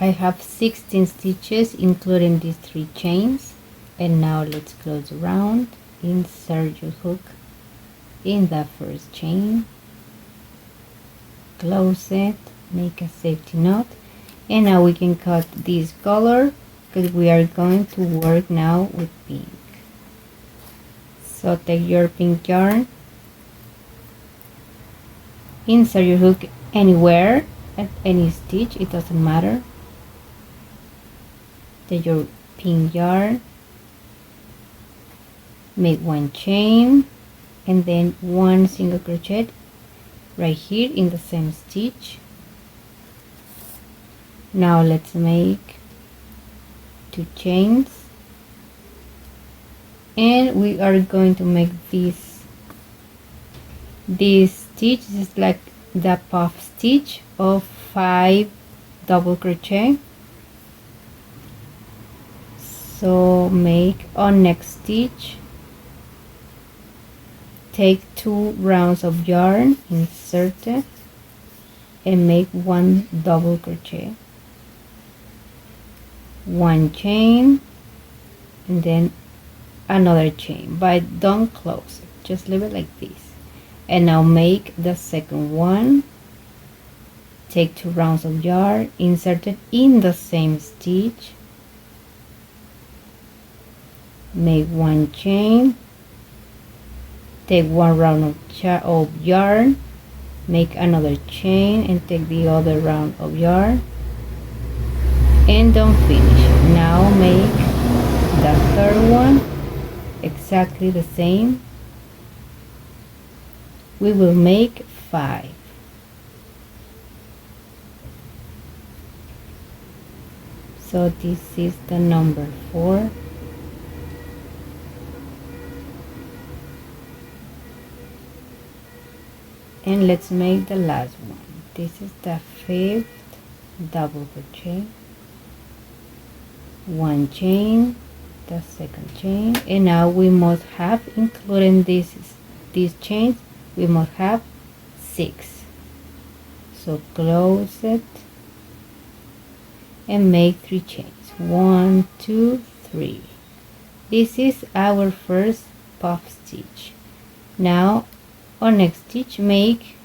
I have 16 stitches including these 3 chains, and now let's close around, insert your hook in the first chain, close it, make a safety knot, and now we can cut this color because we are going to work now with pink. So take your pink yarn, insert your hook anywhere at any stitch, it doesn't matter. Take your pink yarn, make 1 chain and then 1 single crochet right here in the same stitch. Now let's make 2 chains, and we are going to make this stitch. This is like the puff stitch of 5 double crochet. So make on next stitch, take 2 rounds of yarn, insert it, and make 1 double crochet, 1 chain, and then another chain, but don't close it, just leave it like this. And now make the second one, take 2 rounds of yarn, insert it in the same stitch, make 1 chain, take 1 round of yarn, make another chain, and take the other round of yarn, and don't finish. Now make the third one exactly the same. We will make 5. So this is the number 4. And let's make the last one. This is the 5th double crochet, 1 chain, the second chain, and now we must have, including these chains, we must have 6. So close it and make 3 chains, 1 2 3. This is our first puff stitch. Now on next stitch make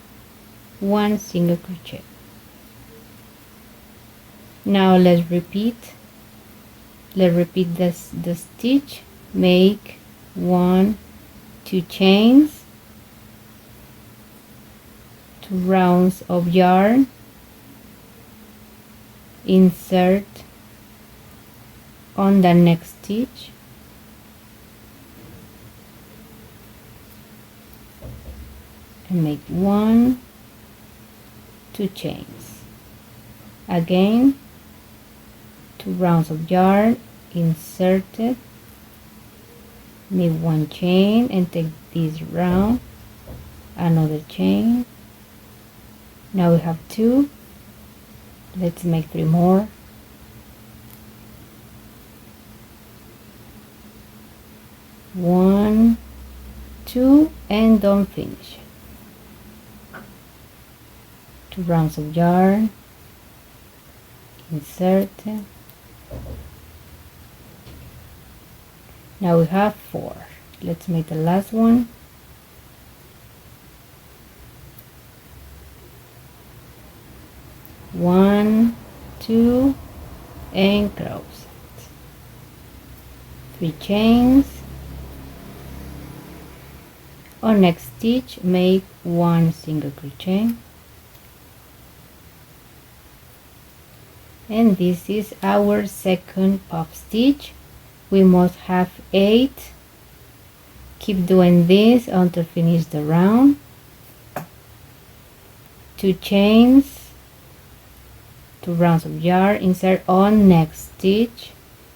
1 single crochet. Now let's repeat this the stitch, make 1 2 chains, 2 rounds of yarn, insert on the next stitch, and make 1 2 chains. Again, 2 rounds of yarn, insert it, make 1 chain, and take this round, another chain. Now we have 2. Let's make 3 more. 1 2, and don't finish. 2 rounds of yarn, insert it. Now we have 4. Let's make the last one. 1 2, and close it. 3 chains. On next stitch make 1 single crochet, and this is our second puff stitch. We must have 8. Keep doing this until finish the round. 2 chains, 2 rounds of yarn, insert on next stitch,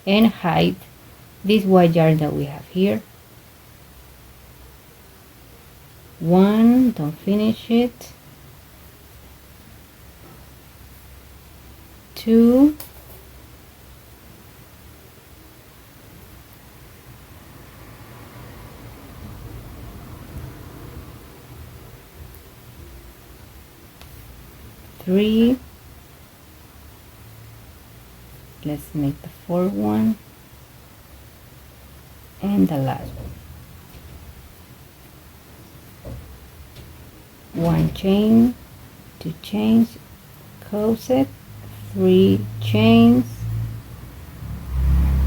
and hide this white yarn that we have here. 1, don't finish it. 2, 3, let's make the fourth one and the last one chain, 2 chains, crochet, 3 chains,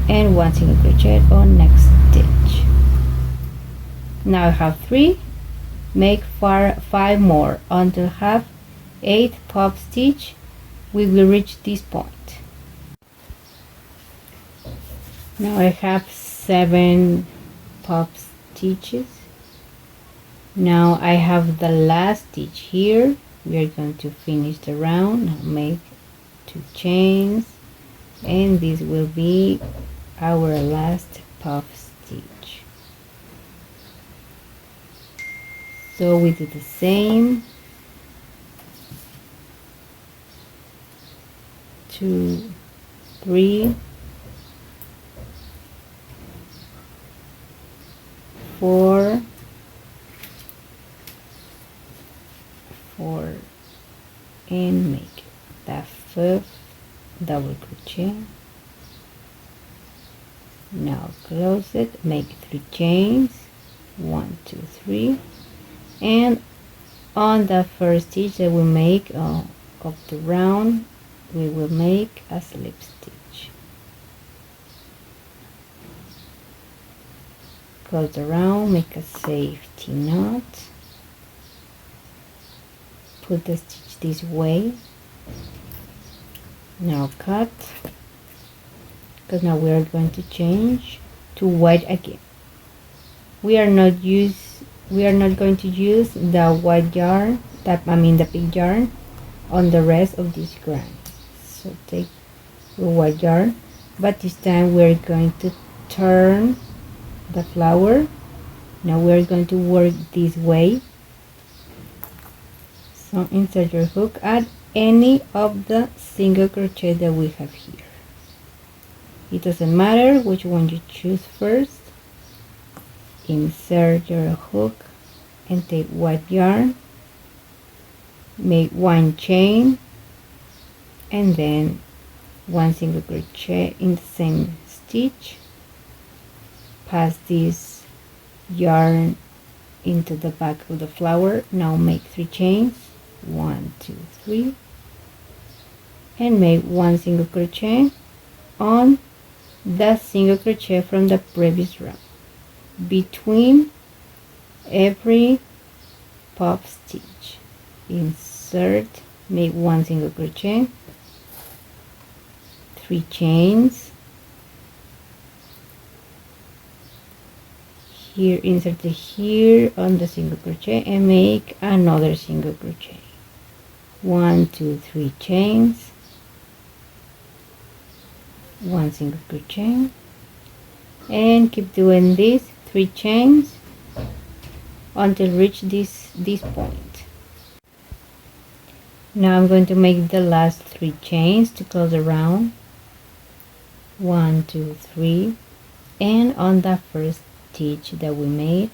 and 1 single crochet on next stitch. Now I have 3, make 5 more until have 8 puff stitch. We will reach this point. Now I have 7 puff stitches. Now I have the last stitch here. We are going to finish the round. Now make 2 chains, and this will be our last puff stitch. So we do the same, 2, 3, 4, 4, and make that 5th double crochet. Now close it, make 3 chains, 1, 2, 3, and on the first stitch that we make of the round, we will make a slip stitch. Close the round, make a safety knot, put the stitch this way. Now cut, because now we are going to change to white again. We are not going to use the white yarn, the pink yarn on the rest of this garn. So take the white yarn, but this time we are going to turn the flower. Now we are going to work this way. So insert your hook at any of the single crochet that we have here. It doesn't matter which one you choose first. Insert your hook and take white yarn, make 1 chain, and then 1 single crochet in the same stitch. Pass this yarn into the back of the flower. Now make 3 chains, 1, 2, 3, and make 1 single crochet on the single crochet from the previous round. Between every puff stitch, insert, make 1 single crochet, 3 chains, here, insert it here on the single crochet, and make another single crochet, 1, 2, 3 chains, 1 single crochet, and keep doing this, 3 chains until reach this point. Now I'm going to make the last 3 chains to close the round, 1, 2, 3, and on the first stitch that we made,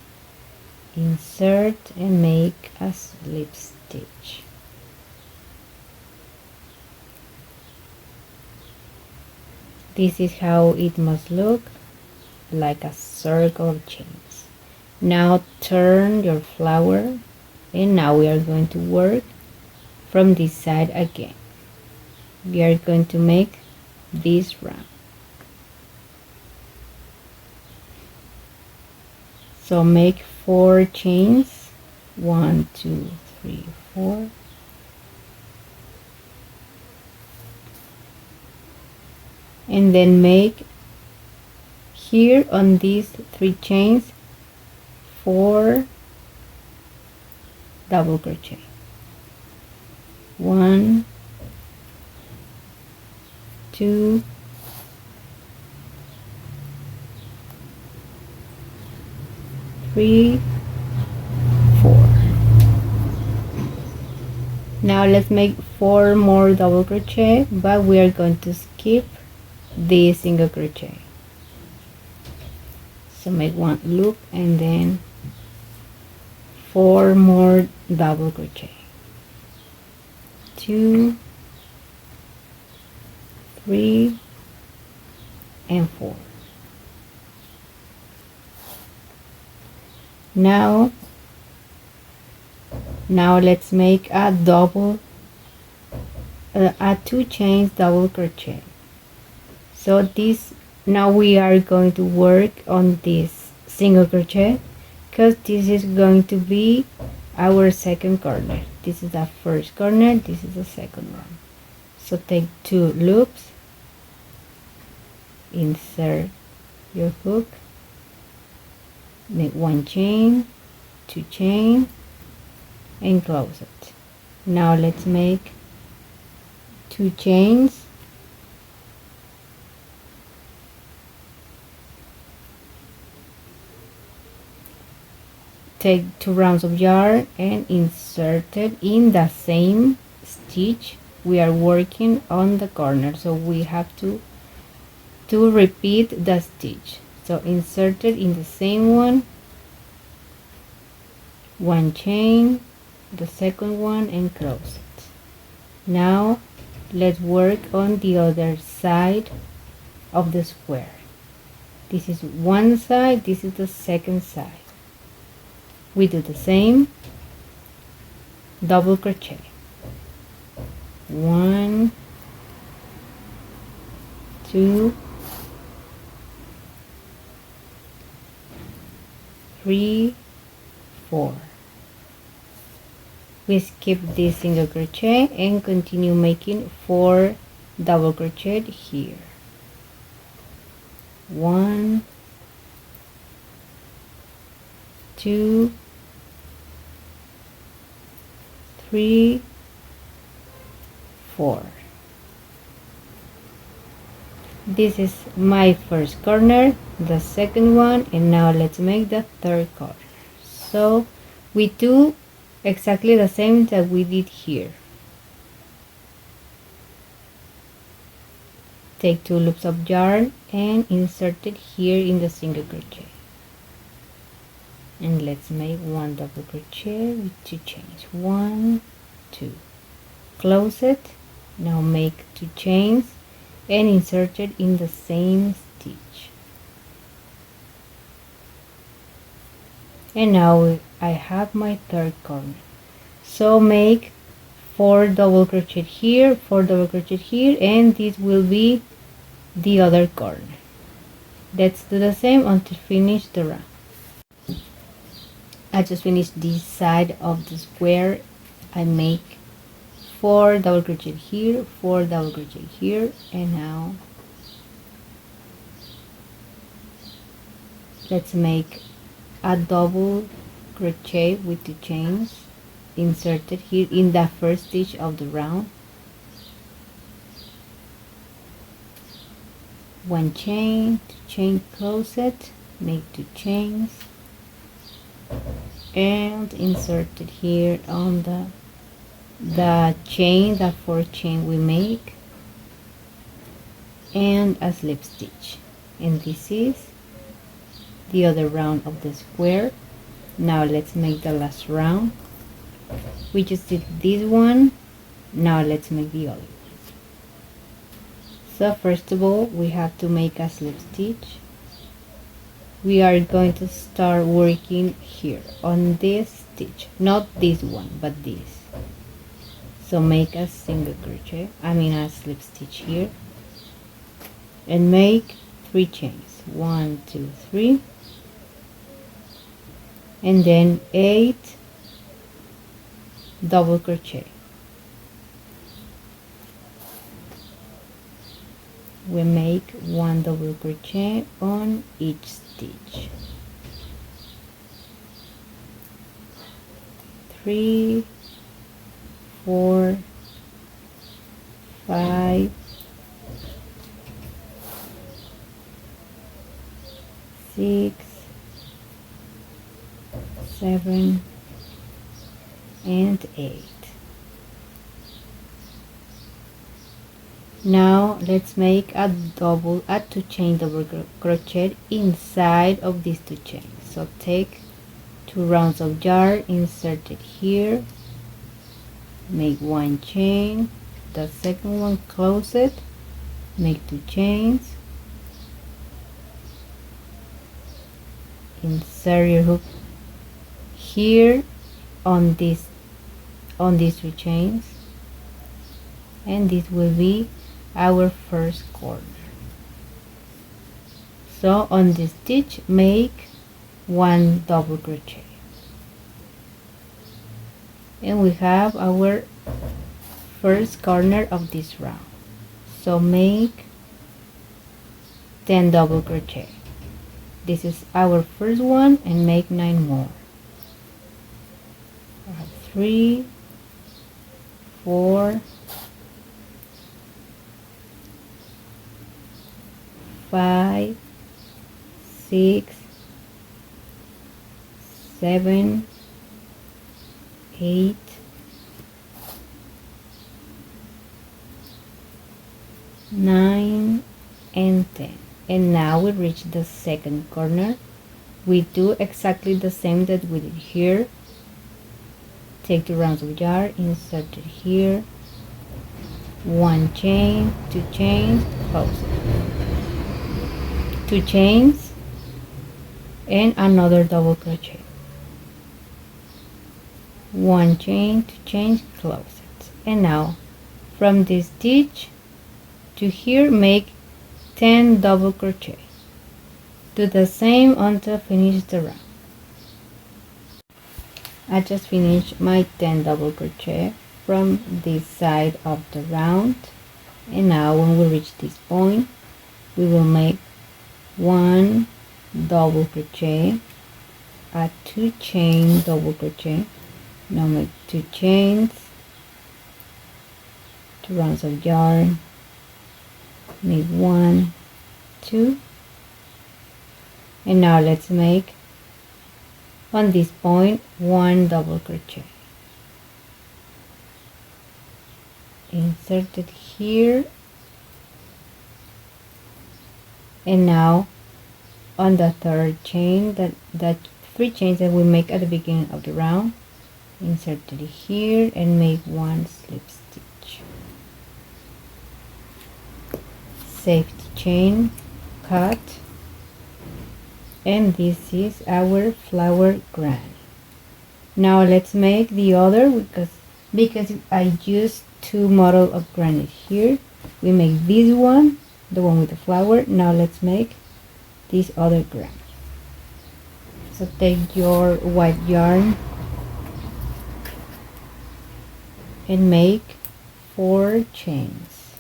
insert and make a slip stitch. This is how it must look, like a circle of chains. Now turn your flower, and now we are going to work from this side again. We are going to make this round. So make 4 chains, 1, 2, 3, 4, and then make here on these 3 chains 4 double crochet, 1, 2, 3, 4. Now let's make 4 more double crochet, but we are going to skip the single crochet. So make 1 loop and then 4 more double crochet, 2, 3, and 4. Now let's make a double a 2 chains double crochet. So this, now we are going to work on this single crochet, because this is going to be our second corner. This is the first corner, this is the second one. So take 2 loops, insert your hook, make 1 chain, 2 chain, and close it. Now let's make 2 chains, take 2 rounds of yarn and insert it in the same stitch we are working on the corner, so we have to repeat the stitch. So insert it in the same one, 1 chain, the second one, and close it. Now let's work on the other side of the square. This is one side, this is the second side. We do the same, double crochet, 1, 2, 3, 4. We skip this single crochet and continue making 4 double crochet here. 1, 2, 3, 4. This is my first corner, the second one, and now let's make the third corner. So we do exactly the same that we did here. Take 2 loops of yarn and insert it here in the single crochet. And let's make 1 double crochet with 2 chains, 1, 2. Close it. Now make 2 chains and insert it in the same stitch. And now I have my third corner. So make 4 double crochet here, 4 double crochet here, and this will be the other corner. Let's do the same until finish the round. I just finished this side of the square. I make 4 double crochet here, 4 double crochet here, and now let's make a double crochet with 2 chains inserted here in the first stitch of the round. 1 chain, 2 chain, close it, make 2 chains, and insert it here on the chain, the 4th chain we make, and a slip stitch. And this is the other round of the square. Now let's make the last round. We just did this one, now let's make the other one. So first of all, we have to make a slip stitch. We are going to start working here on this stitch, not this one but this. So make a single crochet, a slip stitch here, and make 3 chains, 1, 2, 3, and then 8 double crochet. We make 1 double crochet on each stitch. 3, 4, 5, 6, 7, and 8. Now let's make a 2 chain double crochet inside of these 2 chains. So take 2 rounds of yarn, insert it here, make 1 chain, the second one, close it, make 2 chains, insert your hook here on these 3 chains, and this will be our first corner. So on this stitch make 1 double crochet, and we have our first corner of this round. So make 10 double crochet. This is our first one, and make 9 more. 3, 4, 5, 6, 7, 8, 9, and 10. And now we reach the second corner. We do exactly the same that we did here. Take 2 rounds of yarn, insert it here, 1 chain, 2 chains, close it, 2 chains, and another double crochet, 1 chain, 2 chains, close it. And now from this stitch to here make 10 double crochet. Do the same until finish the round. I just finished my 10 double crochet from this side of the round, and now when we reach this point we will make 1 double crochet, a 2 chain double crochet. Now make 2 chains, 2 rounds of yarn, make 1, 2, and now let's make on this point 1 double crochet, insert it here, and now on the third chain, that 3 chains that we make at the beginning of the round, insert it here and make 1 slip stitch, safety chain, cut, and this is our flower granny. Now let's make the other, because I used 2 model of granny here. We make this one, the one with the flower. Now let's make this other granny. So take your white yarn and make 4 chains,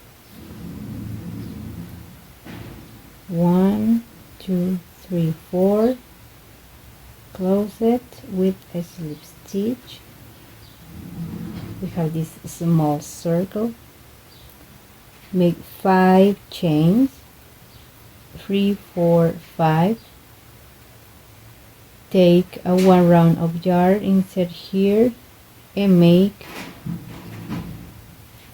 1, 2, 3, 4, close it with a slip stitch. We have this small circle, make 5 chains, 3, 4, 5, take a 1 round of yarn, insert here and make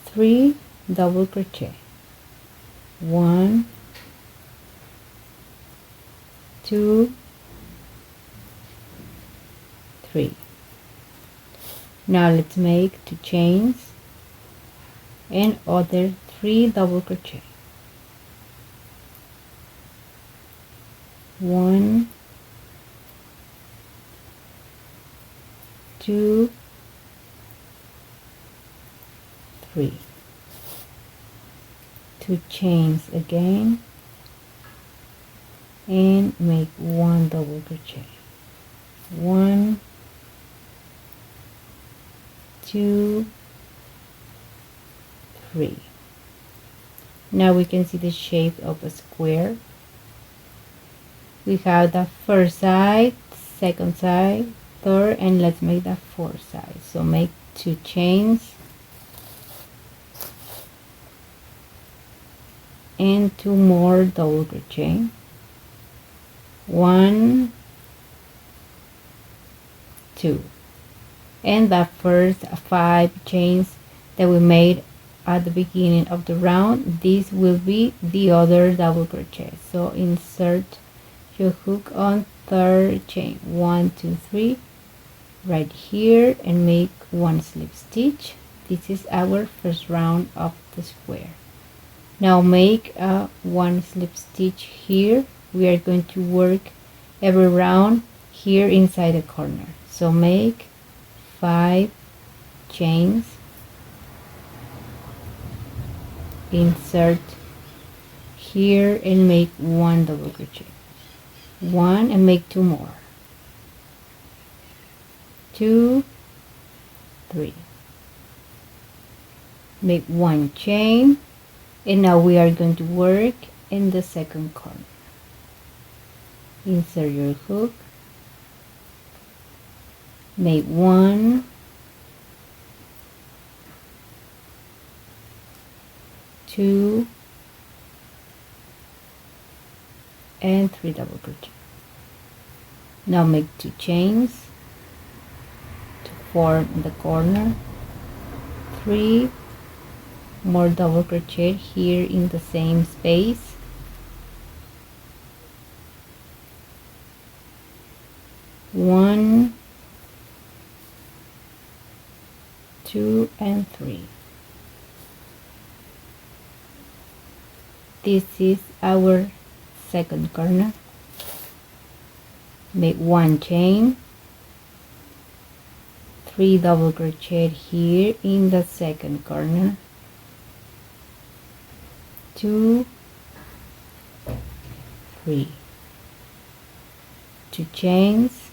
3 double crochet, 1, 2, 3. Now let's make 2 chains and other 3 double crochet, 1, 2, 3, 2 chains again, and make 1 double crochet, 1, 2, 3. Now we can see the shape of a square. We have the first side, second side, third, and let's make the fourth side. So make 2 chains and 2 more double crochet, 1, 2, and the first 5 chains that we made at the beginning of the round, this will be the other double crochet. So insert your hook on third chain, 1, 2, 3, right here, and make 1 slip stitch. This is our first round of the square. Now make a 1 slip stitch here. We are going to work every round here inside the corner. So make 5 chains, insert here and make 1 double crochet, 1 and make 2 more, 2, 3, make 1 chain, and now we are going to work in the second corner. Insert your hook, make 1, 2, and 3 double crochet. Now make 2 chains to form the corner, 3 more double crochet here in the same space, 1, 2, and 3. This is our second corner. Make 1 chain, 3 double crochet here in the second corner, 2, 3, 2 chains,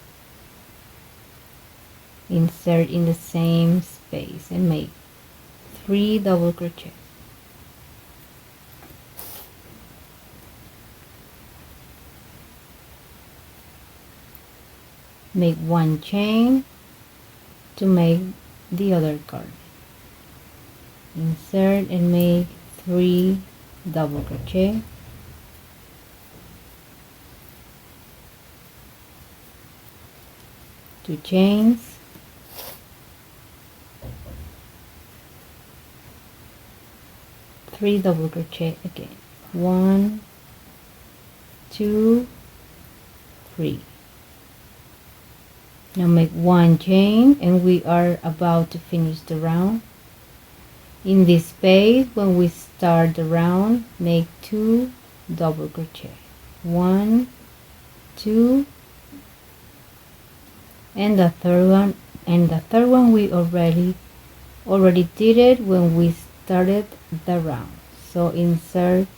insert in the same space and make 3 double crochet. Make 1 chain to make the other corner. Insert and make 3 double crochet. Two chains, three double crochet again, 1, 2, 3. Now make 1 chain and we are about to finish the round. In this space, when we start the round, make 2 double crochet, 1, 2, and the third one we already did it when we started the round. So insert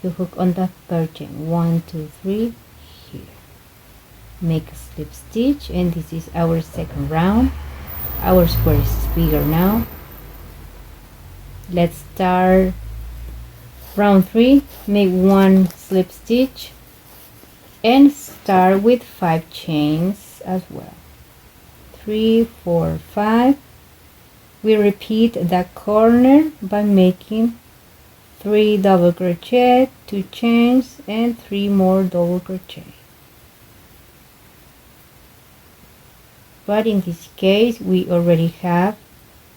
your hook on the third chain, 1, 2, 3 here. Make a slip stitch, and this is our second round. Our square is bigger now. Let's start round 3. Make 1 slip stitch and start with 5 chains as well. 3, 4, 5. We repeat that corner by making 3 double crochet, 2 chains, and 3 more double crochet. But in this case we already have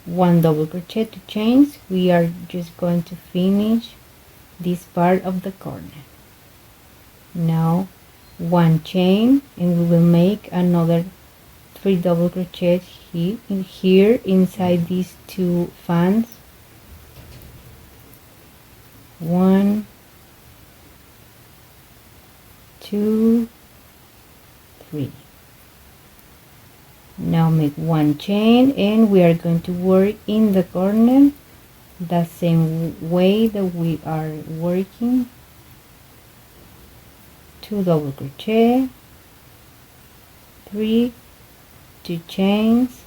1 double crochet, 2 chains. We are just going to finish this part of the corner. Now 1 chain, and we will make another 3 double crochet here inside these 2 fans. 1, 2, 3. Now make 1 chain, and we are going to work in the corner the same way that we are working. 2 double crochet, 3, 2 chains,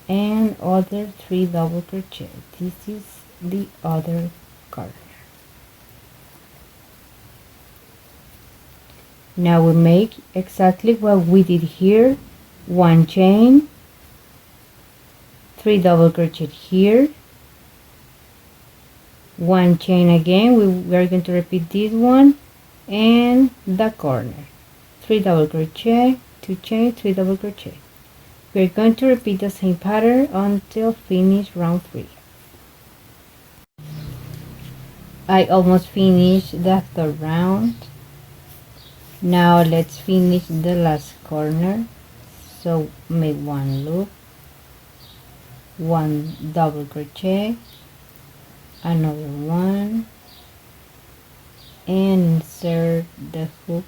and other 3 double crochet. This is the other corner. Now we make exactly what we did here. 1 chain, 3 double crochet here, 1 chain again. We are going to repeat this one and the corner. 3 double crochet, 2 chains, 3 double crochet. We are going to repeat the same pattern until finish round 3. I almost finished the third round. Now let's finish the last corner. So make 1 loop, 1 double crochet, another 1, and insert the hook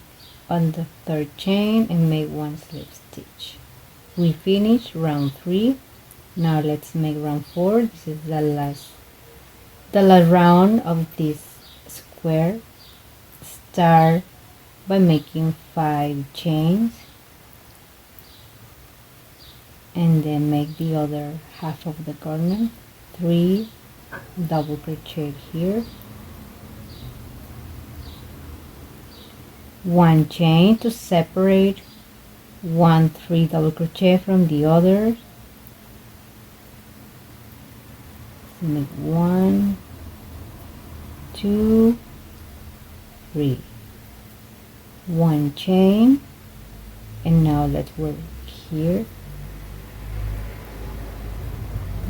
on the third chain and make one slip stitch. We finished round 3. Now let's make round 4. This is the last round of this square. Start by making 5 chains and then make the other half of the corner. 3 double crochet here, 1 chain to separate 1 3 double crochet from the other. Make 1 2 3, 1 chain, and now let's work here.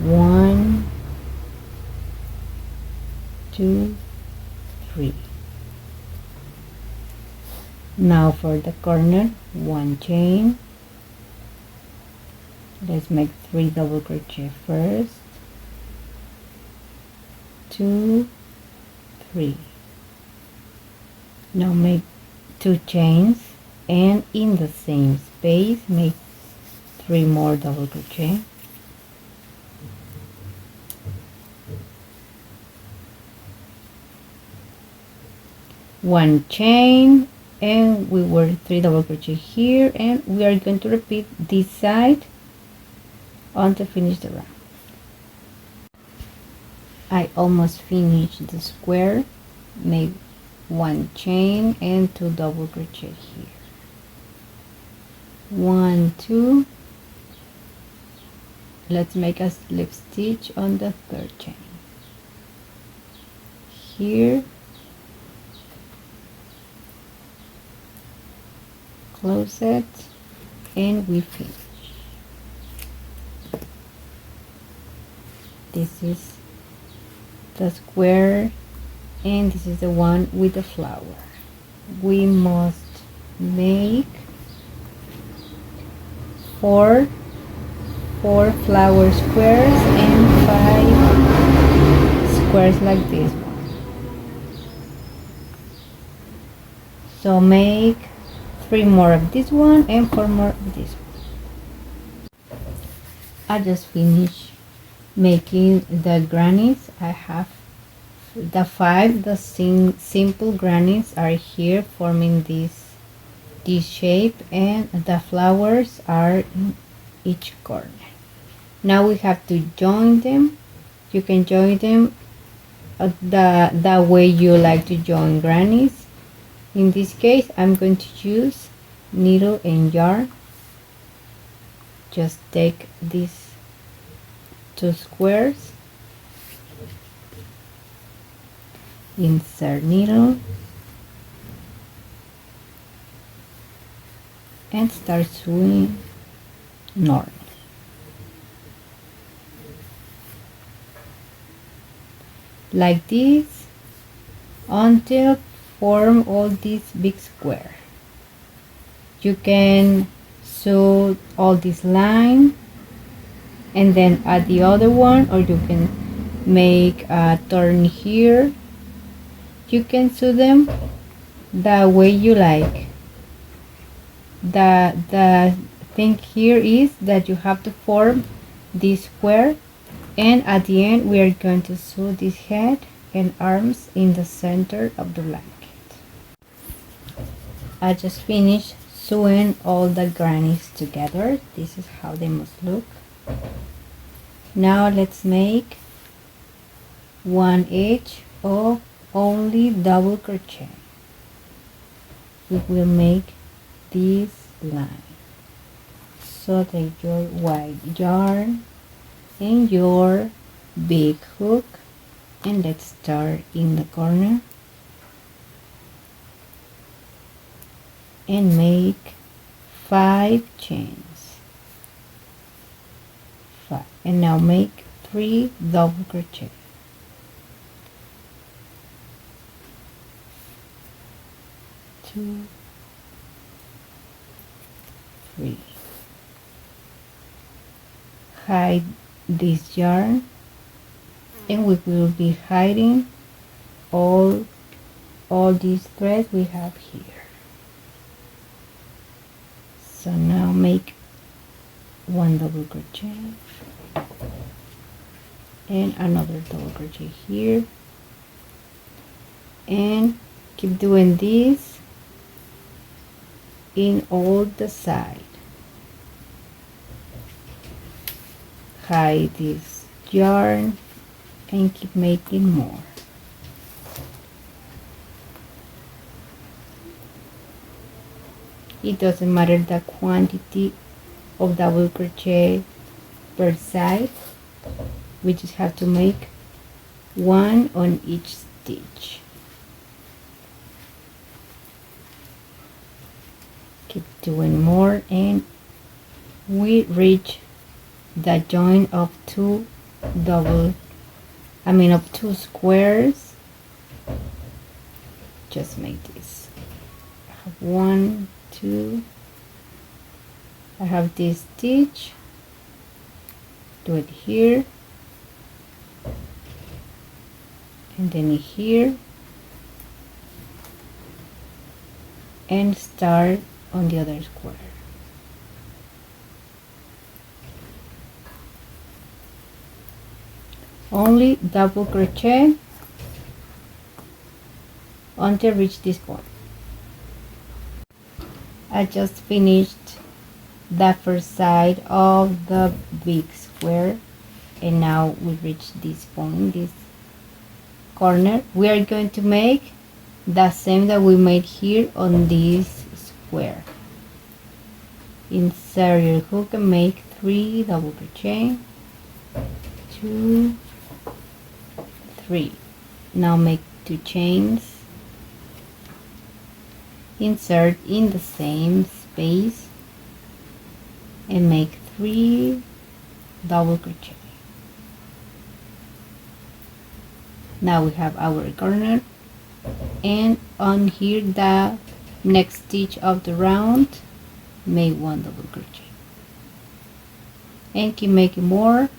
1 2 3. Now for the corner, 1 chain. Let's make 3 double crochet first. 2 3. Now make 2 chains and in the same space make 3 more double crochet. One chain, and we work 3 double crochet here, and we are going to repeat this side until finish the round. I almost finished the square. Make 1 chain and 2 double crochet here. 1 2. Let's make a slip stitch on the third chain here. Close it and we finish. This is the square and this is the one with the flower. We must make 4 flower squares and 5 squares like this one. So make 3 more of this one and 4 more of this one. I just finished making the grannies. I have the 5 simple grannies are here forming this shape, and the flowers are in each corner. Now we have to join them. You can join them the way you like to join grannies. In this case, I'm going to use needle and yarn. Just take these 2 squares, insert needle, and start sewing north. Like this until form all this big square. You can sew all this line and then add the other one, or you can make a turn here. You can sew them the way you like. The thing here is that you have to form this square, and at the end we are going to sew this head and arms in the center of the blanket. I just finished sewing all the grannies together. This is how they must look. Now let's make 1 each of only double crochet. We will make this line. So take your white yarn and your big hook, and let's start in the corner and make 5 chains. 5, and now make 3 double crochet. 2 3. Hide this yarn, and we will be hiding all all these threads we have here. So now make one double crochet and another double crochet here, and keep doing this in all the side. Hide this yarn and keep making more. It doesn't matter the quantity of double crochet per side, we just have to make one on each stitch. Keep doing more, and we reach the join of two squares. Just make this. I have 1, 2. I have this stitch. Do it here, and then here, and start on the other square. Only double crochet until reach this point. I just finished the first side of the big square, and now we reach this point, this corner. We are going to make the same that we made here on this square. Insert your hook and make 3 double crochet, 2, 3. Now make 2 chains, insert in the same space and make 3 double crochet. Now we have our corner, and on here the next stitch of the round, make 1 double crochet and keep making more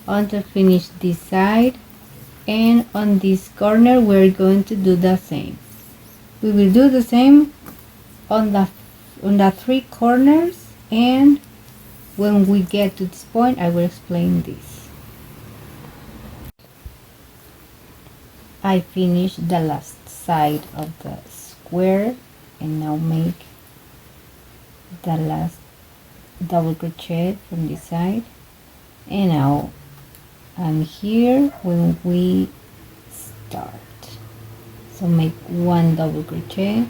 until finish this side. And on this corner we're going to do the same. We will do the same on the 3 corners, and when we get to this point I will explain this. I finished the last side of the square, and now make the last double crochet from this side, and now I'm here when we start. So make 1 double crochet,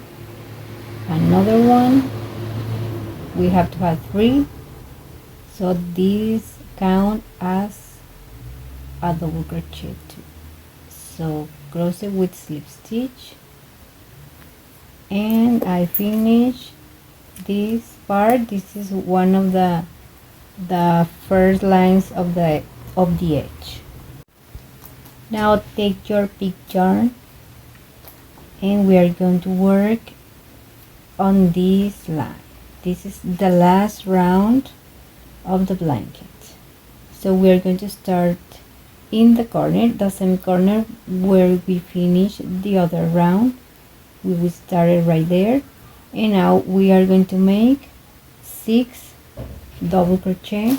another one. We have to have 3, so these count as a double crochet too. So crochet with slip stitch, and I finish this part. This is one of the first lines of the edge. Now take your big yarn, and we are going to work on this line. This is the last round of the blanket, so we are going to start in the corner, the same corner where we finished the other round. We will start it right there, and now we are going to make 6 double crochet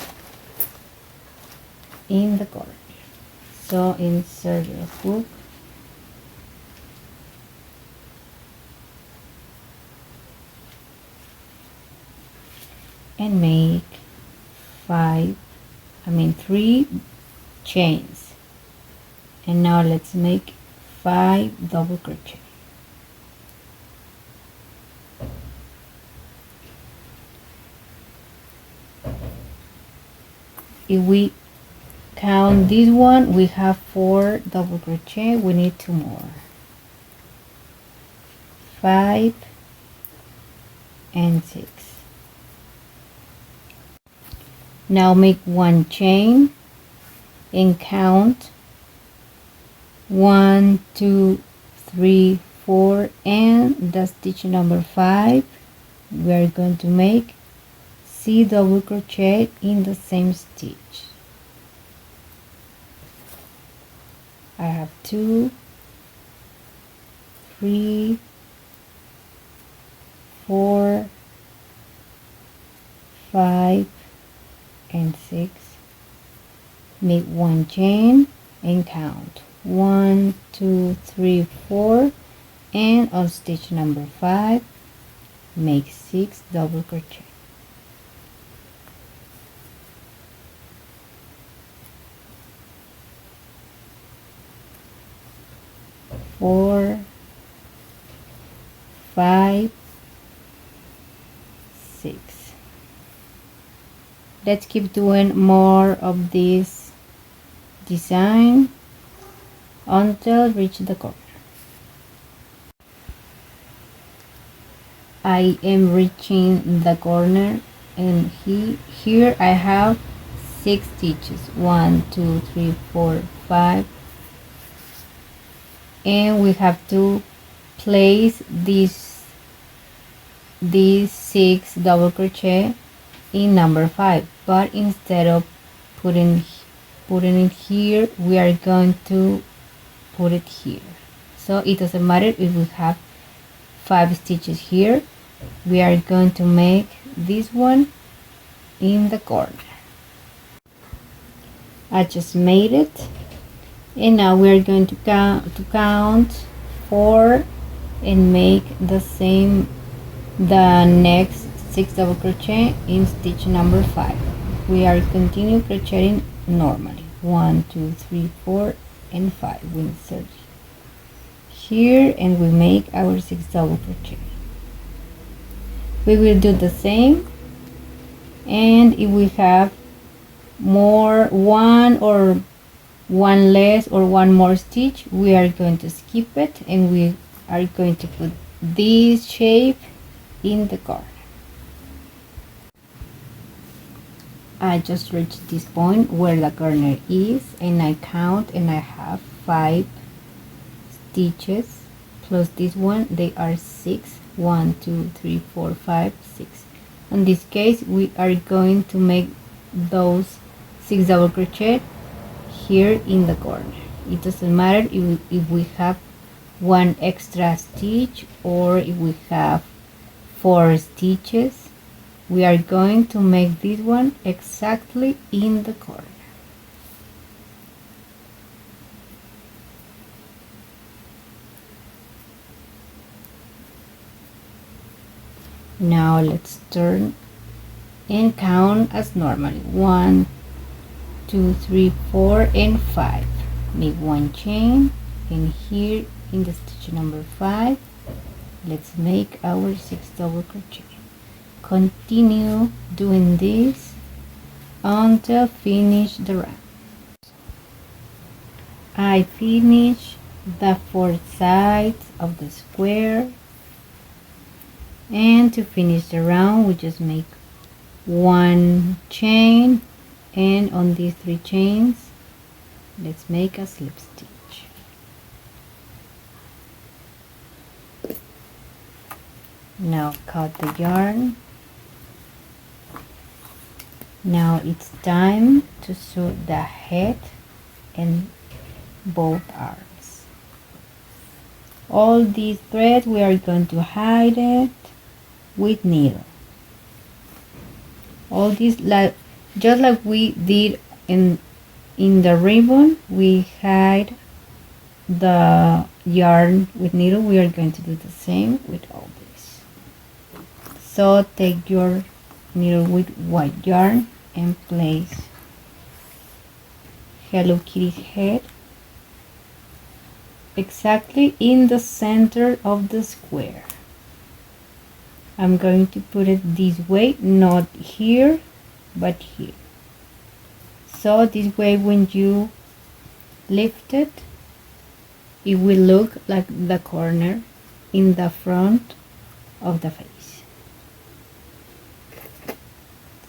in the corner. So insert your hook and make 3 chains, and now let's make 5 double crochet. If we count this one, we have 4 double crochet. We need 2 more, 5 and 6. Now make 1 chain and count 1, 2, 3, 4, and the stitch number 5 we are going to make C double crochet in the same stitch. I have 2, 3, 4, 5, and 6. Make 1 chain and count 1, 2, 3, 4, and on stitch number 5 make 6 double crochet. Four, 5, 6. Let's keep doing more of this design until reach the corner. I am reaching the corner, and here I have 6 stitches. 1, 2, 3, 4, 5, and we have to place these 6 double crochet in number 5, but instead of putting it here, we are going to put it here. So it doesn't matter if we have 5 stitches here, we are going to make this one in the corner. I just made it, and now we are going to count 4 and make the next 6 double crochet in stitch number 5. We are continue crocheting normally. 1, 2, 3, 4, and 5. We insert here and we make our 6 double crochet. We will do the same, and if we have one less or one more stitch, we are going to skip it, and we are going to put this shape in the corner. I just reached this point where the corner is, and I count, and I have 5 stitches plus this one. They are 6. 1, 2, 3, 4, 5, 6. In this case, we are going to make those 6 double crochet here in the corner. It doesn't matter if we have 1 extra stitch or if we have 4 stitches. We are going to make this one exactly in the corner. Now let's turn and count as normally. 1, 2, 3, 4, and 5. Make 1 chain, and here in the stitch number 5, let's make our 6 double crochet. Continue doing this until finish the round. I finish the 4 sides of the square, and to finish the round we just make 1 chain, and on these 3 chains let's make a slip stitch. Now cut the yarn. Now it's time to sew the head and both arms. All these threads we are going to hide it with needle. All this, just like we did in the ribbon, we hide the yarn with needle. We are going to do the same with all this. So take your needle with white yarn and place Hello Kitty's head exactly in the center of the square. I'm going to put it this way, not here but here. So this way when you lift it, it will look like the corner in the front of the face.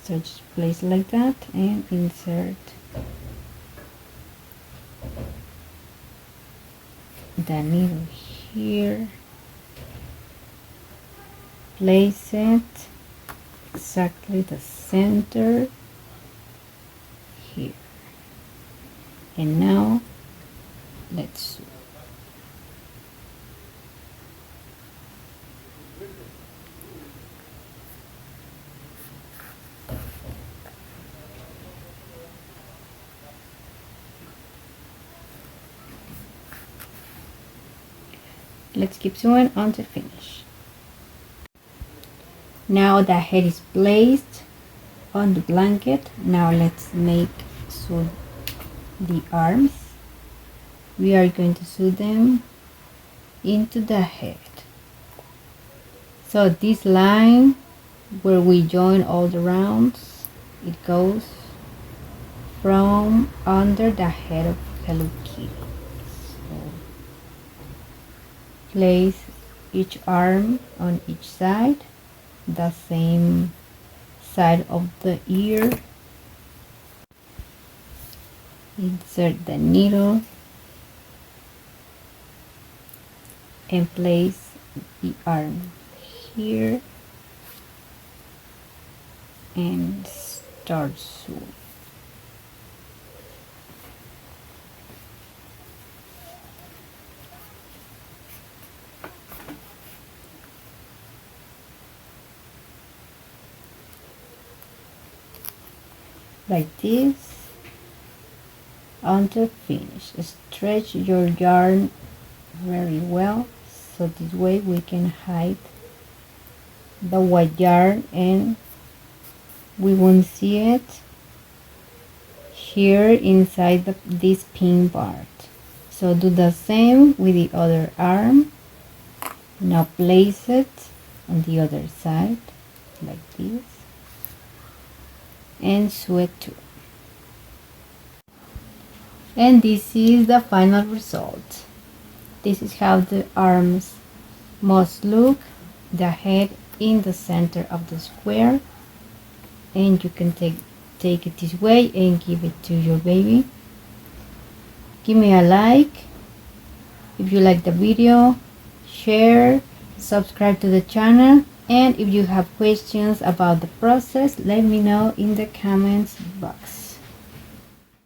So just place like that and insert the needle here. Place it exactly the center here. And now let's sew. Let's keep sewing until finish. Now the head is placed on the blanket. Now let's sew the arms. We are going to sew them into the head. So this line where we join all the rounds, it goes from under the head of Hello Kitty. So place each arm on each side, the same side of the ear. Insert the needle and place the arm here and start sewing. Like this until finish. Stretch your yarn very well, so this way we can hide the white yarn and we won't see it here inside this pink part. So do the same with the other arm. Now place it on the other side like this and sew it too. And this is the final result. This is how the arms must look. The head in the center of the square, and you can take it this way and give it to your baby. Give me a like if you like the video, share, subscribe to the channel, and if you have questions about the process, let me know in the comments box.